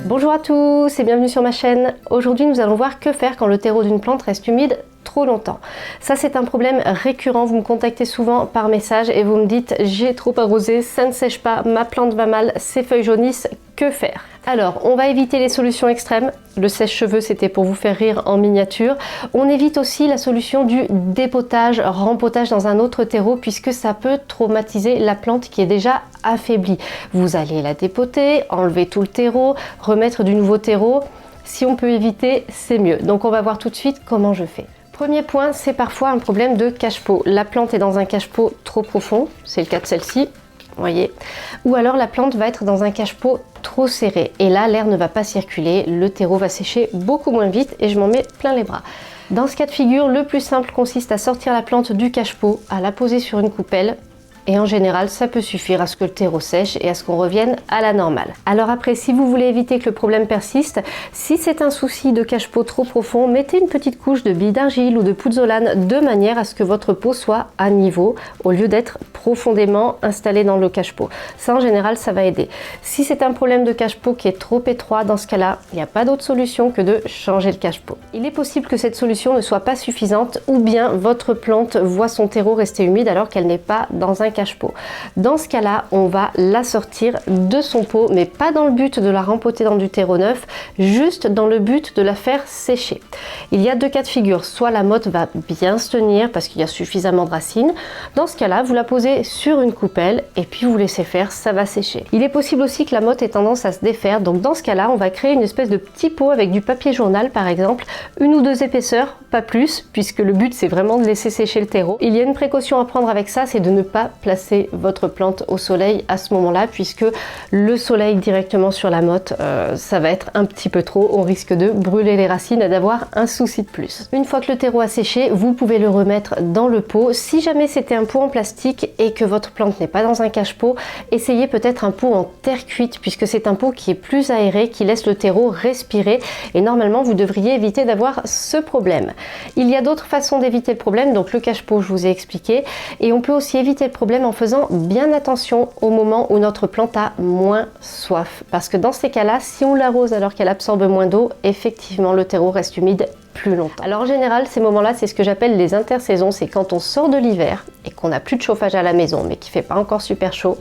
Bonjour à tous et bienvenue sur ma chaîne. Aujourd'hui nous allons voir que faire quand le terreau d'une plante reste humide trop longtemps. Ça c'est un problème récurrent, vous me contactez souvent par message et vous me dites j'ai trop arrosé, ça ne sèche pas, ma plante va mal, ses feuilles jaunissent, que faire? Alors on va éviter les solutions extrêmes, le sèche-cheveux c'était pour vous faire rire en miniature. On évite aussi la solution du dépotage, rempotage dans un autre terreau puisque ça peut traumatiser la plante qui est déjà affaiblie. Vous allez la dépoter, enlever tout le terreau, remettre du nouveau terreau. Si on peut éviter, c'est mieux. Donc on va voir tout de suite comment je fais. Premier point, c'est parfois un problème de cache-pot. La plante est dans un cache-pot trop profond, c'est le cas de celle-ci, voyez. Ou alors la plante va être dans un cache-pot trop serré. Et là, l'air ne va pas circuler, le terreau va sécher beaucoup moins vite et je m'en mets plein les bras. Dans ce cas de figure, le plus simple consiste à sortir la plante du cache-pot, à la poser sur une coupelle. Et en général, ça peut suffire à ce que le terreau sèche et à ce qu'on revienne à la normale. Alors après, si vous voulez éviter que le problème persiste, si c'est un souci de cache-pot trop profond, mettez une petite couche de billes d'argile ou de pouzzolane de manière à ce que votre pot soit à niveau au lieu d'être profondément installé dans le cache-pot. Ça, en général, ça va aider. Si c'est un problème de cache-pot qui est trop étroit, dans ce cas-là, il n'y a pas d'autre solution que de changer le cache-pot. Il est possible que cette solution ne soit pas suffisante ou bien votre plante voit son terreau rester humide alors qu'elle n'est pas dans un cache-pot. Dans ce cas-là, on va la sortir de son pot, mais pas dans le but de la rempoter dans du terreau neuf, juste dans le but de la faire sécher. Il y a deux cas de figure, soit la motte va bien se tenir parce qu'il y a suffisamment de racines. Dans ce cas-là, vous la posez sur une coupelle et puis vous laissez faire, ça va sécher. Il est possible aussi que la motte ait tendance à se défaire, donc dans ce cas-là, on va créer une espèce de petit pot avec du papier journal par exemple, une ou deux épaisseurs, pas plus, puisque le but c'est vraiment de laisser sécher le terreau. Il y a une précaution à prendre avec ça, c'est de ne pas placer votre plante au soleil à ce moment-là, puisque le soleil directement sur la motte, ça va être un petit peu trop, on risque de brûler les racines et d'avoir un souci de plus. Une fois que le terreau a séché, vous pouvez le remettre dans le pot. Si jamais c'était un pot en plastique et que votre plante n'est pas dans un cache-pot, essayez peut-être un pot en terre cuite, puisque c'est un pot qui est plus aéré, qui laisse le terreau respirer, et normalement vous devriez éviter d'avoir ce problème. Il y a d'autres façons d'éviter le problème, donc le cache-pot je vous ai expliqué, et on peut aussi éviter le problème en faisant bien attention au moment où notre plante a moins soif, parce que dans ces cas-là, si on l'arrose alors qu'elle absorbe moins d'eau, effectivement le terreau reste humide plus longtemps. Alors en général, ces moments-là, c'est ce que j'appelle les intersaisons, c'est quand on sort de l'hiver et qu'on n'a plus de chauffage à la maison, mais qui fait pas encore super chaud,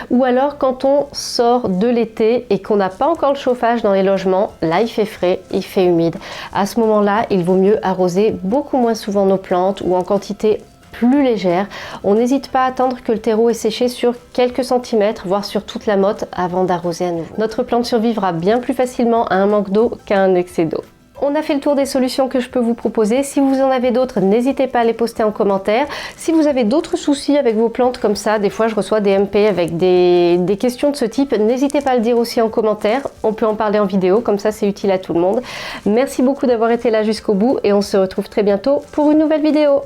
ou alors quand on sort de l'été et qu'on n'a pas encore le chauffage dans les logements, là il fait frais, il fait humide. À ce moment-là, il vaut mieux arroser beaucoup moins souvent nos plantes ou en quantité plus légère. On n'hésite pas à attendre que le terreau est séché sur quelques centimètres, voire sur toute la motte avant d'arroser à nouveau. Notre plante survivra bien plus facilement à un manque d'eau qu'à un excès d'eau. On a fait le tour des solutions que je peux vous proposer. Si vous en avez d'autres, n'hésitez pas à les poster en commentaire. Si vous avez d'autres soucis avec vos plantes comme ça, des fois je reçois des MP avec des questions de ce type, n'hésitez pas à le dire aussi en commentaire. On peut en parler en vidéo, comme ça c'est utile à tout le monde. Merci beaucoup d'avoir été là jusqu'au bout et on se retrouve très bientôt pour une nouvelle vidéo.